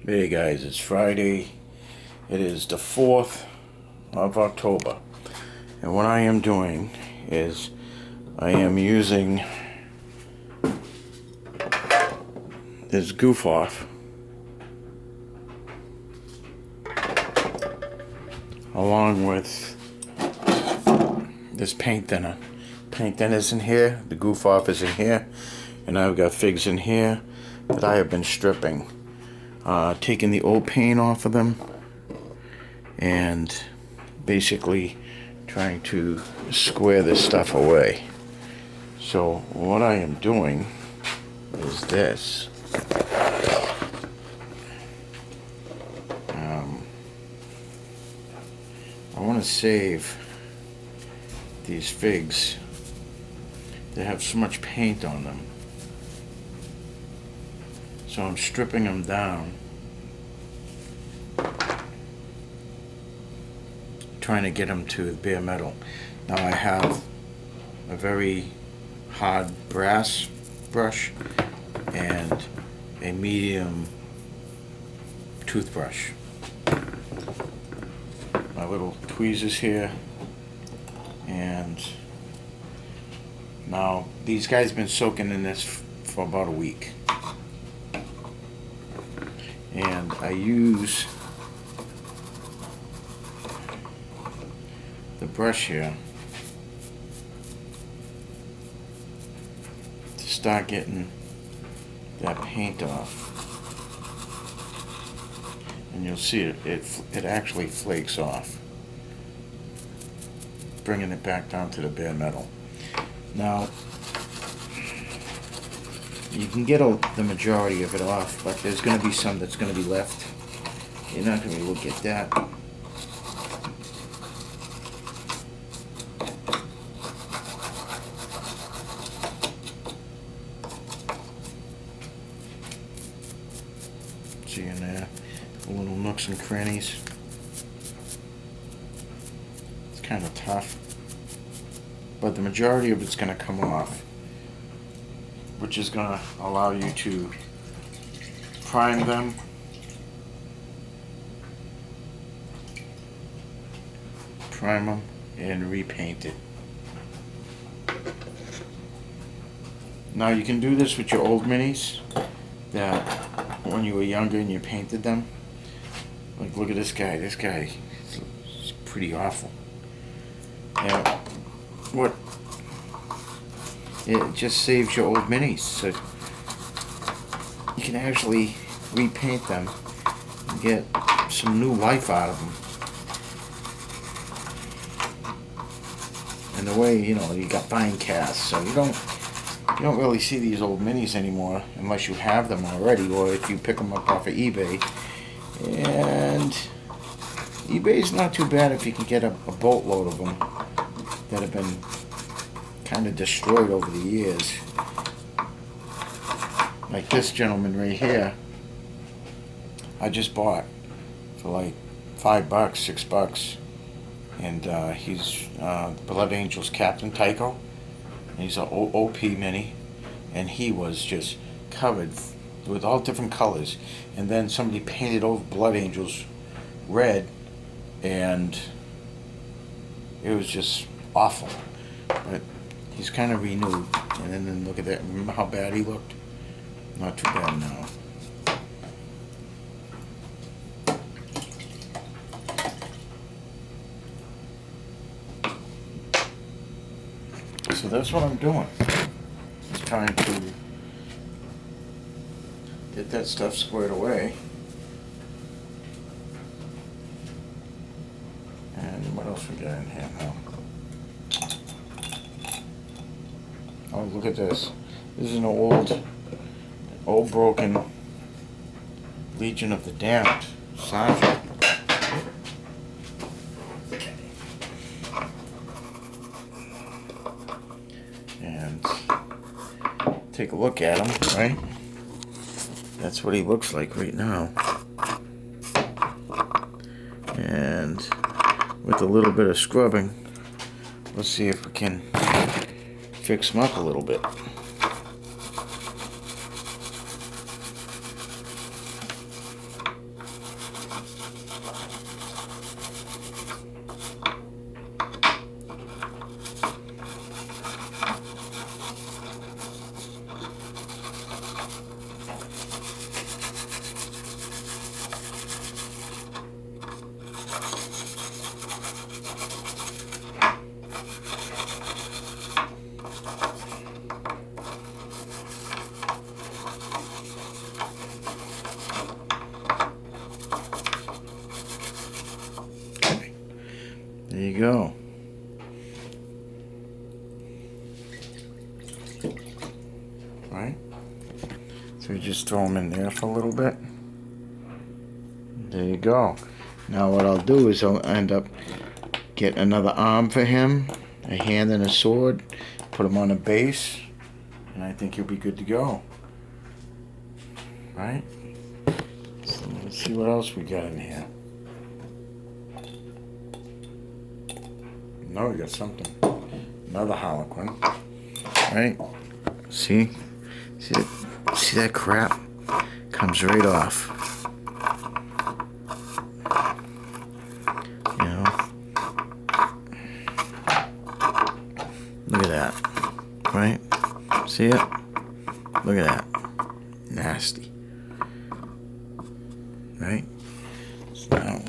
Hey guys, it's Friday. It is the 4th of October. And what I am doing is I am using this Goof Off along with this paint thinner. Paint thinner's in here, the Goof Off is in here, and I've got figs in here that I have been stripping. Taking the old paint off of them and basically trying to square this stuff away. So what I am doing is this. I want to save these figs. They have so much paint on them. So I'm stripping them down, trying to get them to the bare metal. Now I have a very hard brass brush and a medium toothbrush. My little tweezers here, and now these guys have been soaking in this for about a week. And I use the brush here to start getting that paint off. And you'll see it actually flakes off, bringing it back down to the bare metal. Now, you can get the majority of it off, but there's going to be some that's going to be left. You're not going to be able to get that. See in there, the little nooks and crannies. It's kind of tough, but the majority of it's going to come off, which is going to allow you to prime them, and repaint it. Now you can do this with your old minis that when you were younger and you painted them. Like, look at this guy. This guy is pretty awful. And it just saves your old minis, so you can actually repaint them and get some new life out of them. And the way, you got bind casts, so you don't really see these old minis anymore unless you have them already, or if you pick them up off of eBay. And eBay's not too bad if you can get a boatload of them that have been kind of destroyed over the years. Like this gentleman right here, I just bought for like $5, $6, and he's Blood Angels Captain Tycho, and he's an OP mini, and he was just covered with all different colors, and then somebody painted over Blood Angels red, and it was just awful. But he's kind of renewed, and then look at that. Remember how bad he looked? Not too bad now. So that's what I'm doing. Just trying to get that stuff squared away. And what else we got in here now? Oh, look at this. This is an old broken Legion of the Damned Sergeant. And take a look at him, right? That's what he looks like right now. And with a little bit of scrubbing, let's see if we can fix them up a little bit. Just throw them in there for a little bit. There you go. Now what I'll do is I'll end up get another arm for him, a hand and a sword, put him on a base, and I think he'll be good to go. Right? So let's see what else we got in here. No, we got something. Another Harlequin. Right? See? See that crap? Comes right off. You know? Look at that. Right? See it? Look at that. Nasty. Right? So now,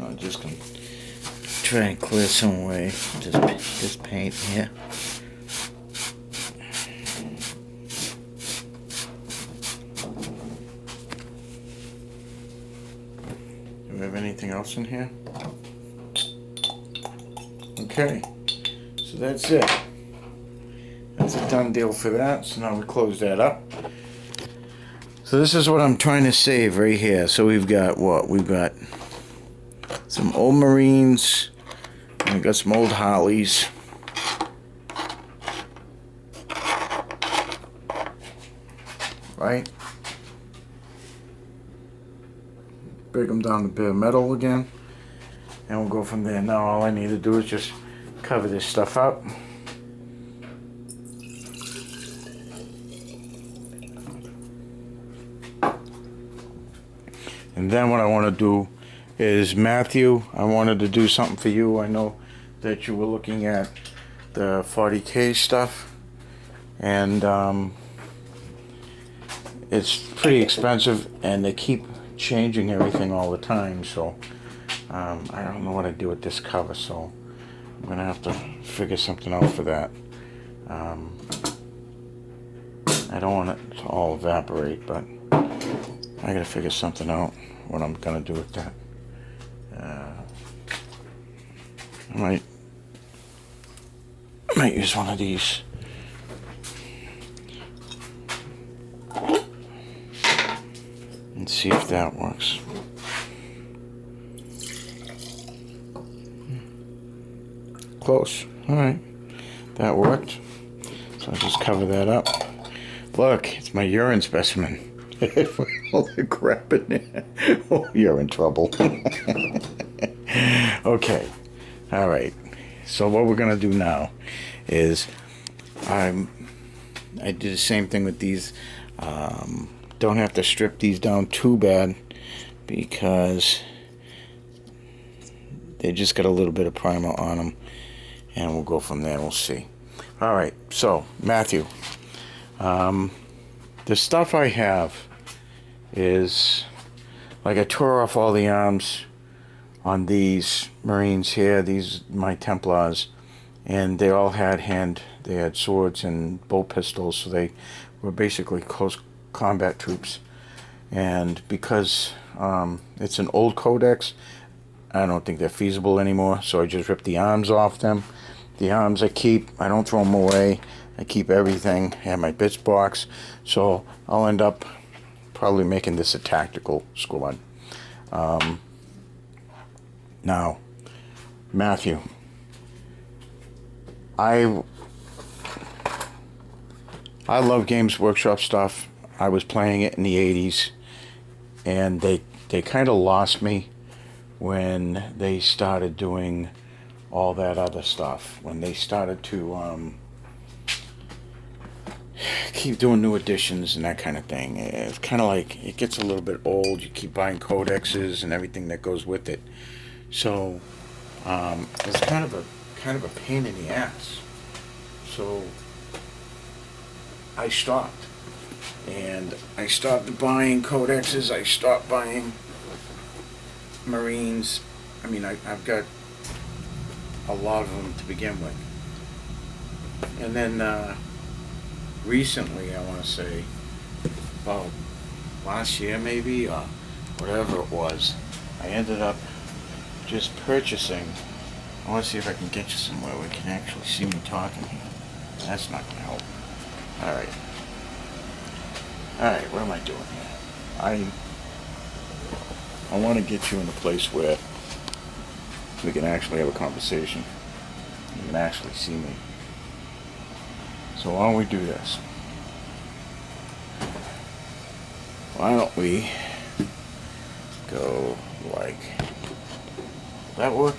I'm just gonna try and clear some away this paint here. Do we have anything else in here? Okay, so that's it. That's a done deal for that. So now we close that up. So this is what I'm trying to save right here. So we've got what? We've got some old Marines, and we've got some old Harleys. Right? Break them down to bare metal again, and we'll go from there. Now all I need to do is just cover this stuff up. And then what I want to do is, Matthew, I wanted to do something for you. I know that you were looking at the 40K stuff, and it's pretty expensive, and they keep changing everything all the time, so I don't know what to do with this cover, so I'm gonna have to figure something out for that. I don't want it to all evaporate, but I gotta figure something out what I'm gonna do with that. I might use one of these. And see if that works. Close. Alright. That worked. So I'll just cover that up. Look, it's my urine specimen. All the crap in there. Oh, you're in trouble. Okay. Alright. So what we're gonna do now is I did the same thing with these. Don't have to strip these down too bad because they just got a little bit of primer on them, and we'll go from there. We'll see. All right, so Matthew, the stuff I have is, like, I tore off all the arms on these Marines here, these my Templars, and they all had they had swords and bow pistols, so they were basically close combat troops. And because it's an old codex, I don't think they're feasible anymore, so I just ripped the arms off them. The arms I keep, I don't throw them away. I keep everything. I have my bits box, so I'll end up probably making this a tactical squad. Now, Matthew, I love Games Workshop stuff. I was playing it in the 80s, and they kind of lost me when they started doing all that other stuff. When they started to keep doing new editions and that kind of thing. It's kind of like it gets a little bit old. You keep buying codexes and everything that goes with it. So it's kind of a pain in the ass. So I stopped, and I stopped buying codexes. I stopped buying Marines. I mean, I've got a lot of them to begin with, and then recently, I want to say about last year maybe, or whatever it was, I ended up just purchasing. I want to see if I can get you somewhere where you can actually see me talking here. That's not going to help. Alright. Alright, what am I doing here? I want to get you in a place where we can actually have a conversation. You can actually see me. So why don't we do this? Why don't we go like... Will that work?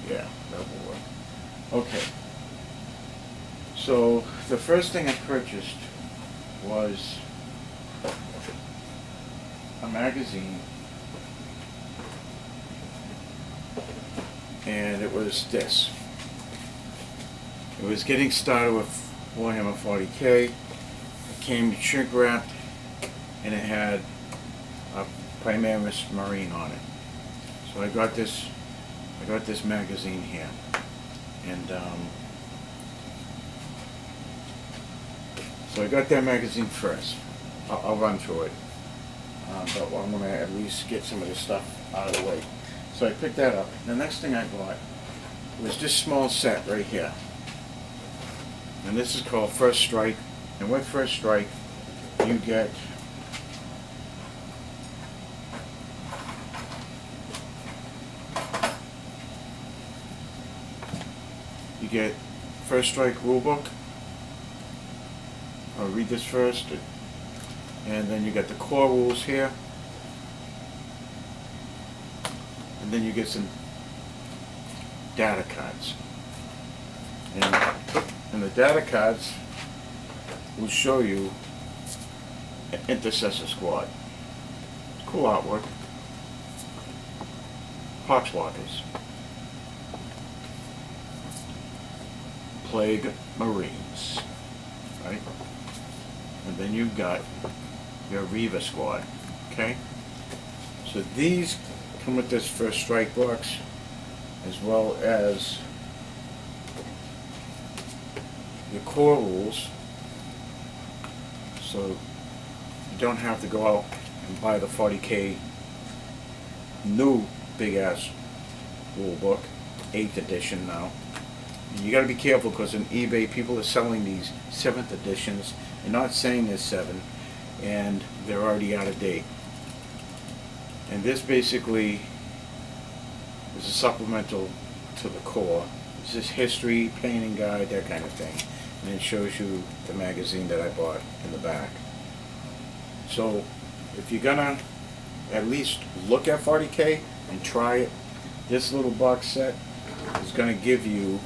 Yeah, that will work. Okay. So the first thing I purchased was a magazine, and it was this. It was getting started with Warhammer 40K. It came shrink wrapped, and it had a Primaris Marine on it. So I got this magazine here, and so I got that magazine first. I'll run through it, but I'm going to at least get some of this stuff out of the way. So I picked that up. The next thing I bought was this small set right here. And this is called First Strike. And with First Strike, you get First Strike rulebook. I'll read this first. And then you get the core rules here. And then you get some data cards. And the data cards will show you an Intercessor Squad. Cool artwork. Poxwalkers. Plague Marines. Right? And then you've got your Reaver Squad. Okay? So these come with this First Strike box, as well as your core rules, so you don't have to go out and buy the 40K new big ass rule book, 8th edition now. And you got to be careful, because on eBay people are selling these 7th editions and not saying there's 7, and they're already out of date. And this basically is a supplemental to the core. This is history, painting guide, that kind of thing. And it shows you the magazine that I bought in the back. So if you're gonna at least look at 40K and try it, this little box set is gonna give you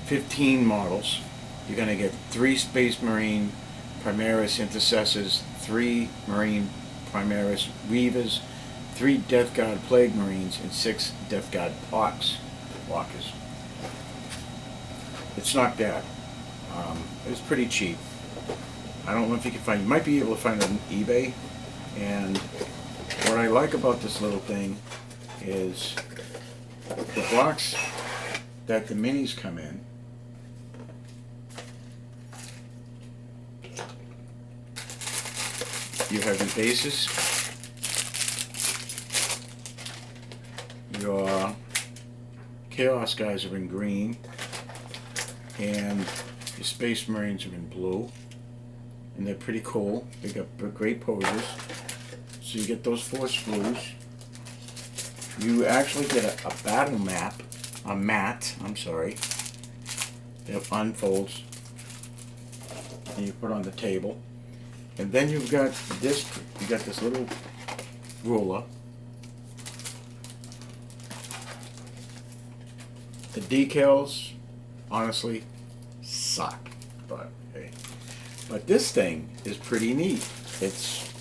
15 models. You're gonna get 3 Space Marine Primaris Intercessors, 3 Marine Primaris Reavers, 3 Death Guard Plague Marines, and 6 Death Guard Poxwalkers. It's not bad. It's pretty cheap. I don't know if you can find. You might be able to find it on eBay. And what I like about this little thing is the box that the minis come in. You have your bases, your Chaos guys are in green, and your Space Marines are in blue, and they're pretty cool. They got great poses. So you get those 4 sprues. You actually get a battle map, a mat, I'm sorry, that unfolds and you put on the table. And then you've got this, you got this little ruler. The decals, honestly, suck, but hey. But this thing is pretty neat. It's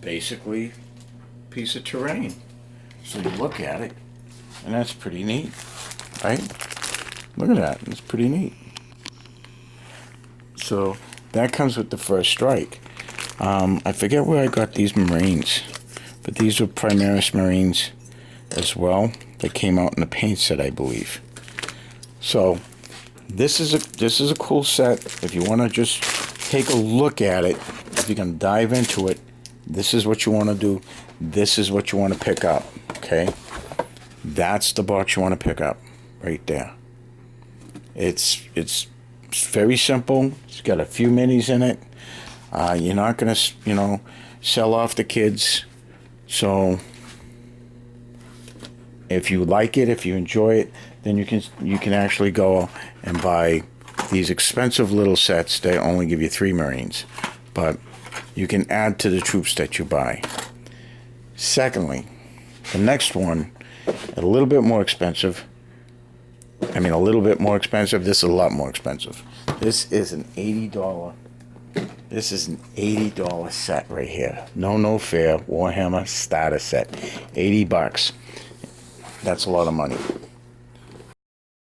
basically a piece of terrain. So you look at it, and that's pretty neat, right? Look at that, it's pretty neat. So that comes with the first strike. I forget where I got these Marines, but these were Primaris Marines as well. They came out in the paint set, I believe. So this is a cool set. If you want to just take a look at it, if you're gonna dive into it, this is what you want to do. This is what you want to pick up. Okay, that's the box you want to pick up right there. It's very simple. It's got a few minis in it. You're not gonna, sell off the kids. So if you like it, if you enjoy it, then you can actually go and buy these expensive little sets. They only give you 3 Marines, but you can add to the troops that you buy. Secondly, the next one, a little bit more expensive. I mean, a little bit more expensive. This is a lot more expensive. This is an $80. This is an $80 set right here. No fair. Warhammer starter set. $80. That's a lot of money.